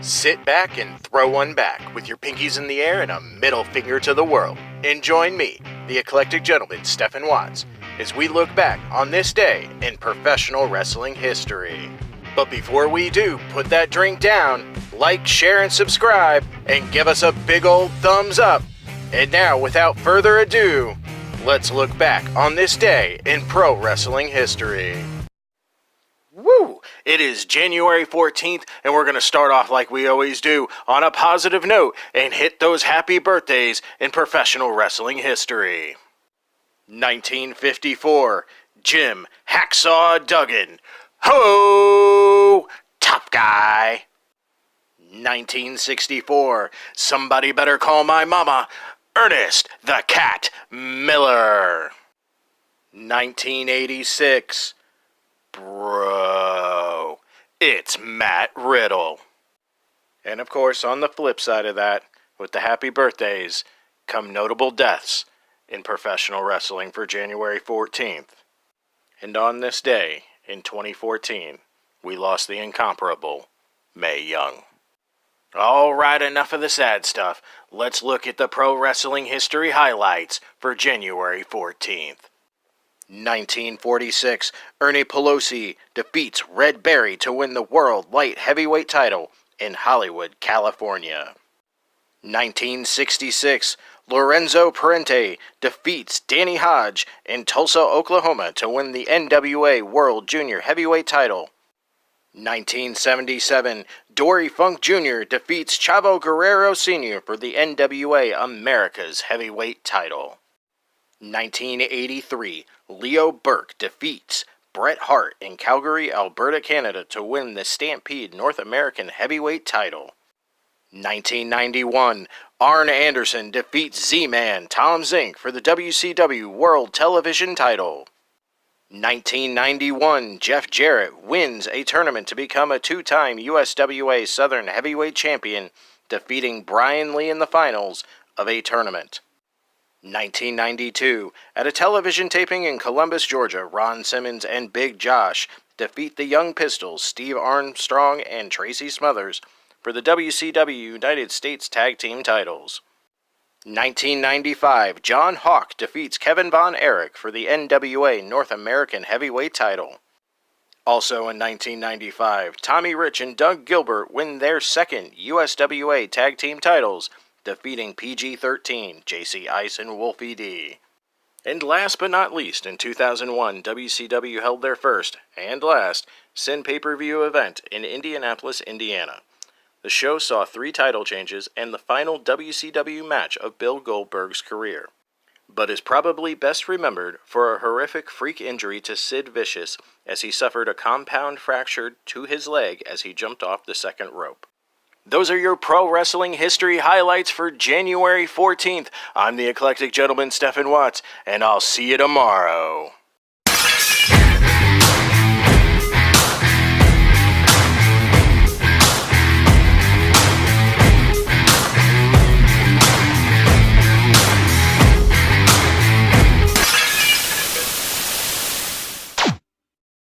Sit back and throw one back with your pinkies in the air and a middle finger to the world. And join me, the eclectic gentleman Stephen Watts, as we look back on this day in professional wrestling history. But before we do, put that drink down, like, share, and subscribe, and give us a big old thumbs up. And now, without further ado, let's look back on this day in pro wrestling history. Woo! It is January 14th, and we're going to start off like we always do, on a positive note, and hit those happy birthdays in professional wrestling history. 1954, Jim Hacksaw Duggan. Ho! Tough guy. 1964, somebody better call my mama, Ernest the Cat Miller. 1986, bro, it's Matt Riddle. And of course, on the flip side of that, with the happy birthdays, come notable deaths in professional wrestling for January 14th. And on this day, in 2014, we lost the incomparable Mae Young. Alright, enough of the sad stuff. Let's look at the pro wrestling history highlights for January 14th. 1946, Ernie Pelosi defeats Red Berry to win the World Light Heavyweight title in Hollywood, California. 1966, Lorenzo Parente defeats Danny Hodge in Tulsa, Oklahoma to win the NWA World Junior Heavyweight title. 1977, Dory Funk Jr. defeats Chavo Guerrero Sr. for the NWA America's Heavyweight title. 1983, Leo Burke defeats Bret Hart in Calgary, Alberta, Canada to win the Stampede North American Heavyweight title. 1991, Arn Anderson defeats Z-Man Tom Zink for the WCW World Television title. 1991, Jeff Jarrett wins a tournament to become a two-time USWA Southern Heavyweight Champion, defeating Brian Lee in the finals of a tournament. 1992, at a television taping in Columbus, Georgia, Ron Simmons and Big Josh defeat the Young Pistols, Steve Armstrong and Tracy Smothers, for the WCW United States Tag Team titles. 1995, John Hawk defeats Kevin Von Erich for the NWA North American Heavyweight title. Also in 1995, Tommy Rich and Doug Gilbert win their second USWA Tag Team titles, defeating PG-13, JC Ice and Wolfie D. And last but not least, in 2001, WCW held their first, and last, Sin pay-per-view event in Indianapolis, Indiana. The show saw 3 title changes and the final WCW match of Bill Goldberg's career, but is probably best remembered for a horrific freak injury to Sid Vicious as he suffered a compound fracture to his leg as he jumped off the second rope. Those are your pro wrestling history highlights for January 14th. I'm the eclectic gentleman Stephen Watts, and I'll see you tomorrow.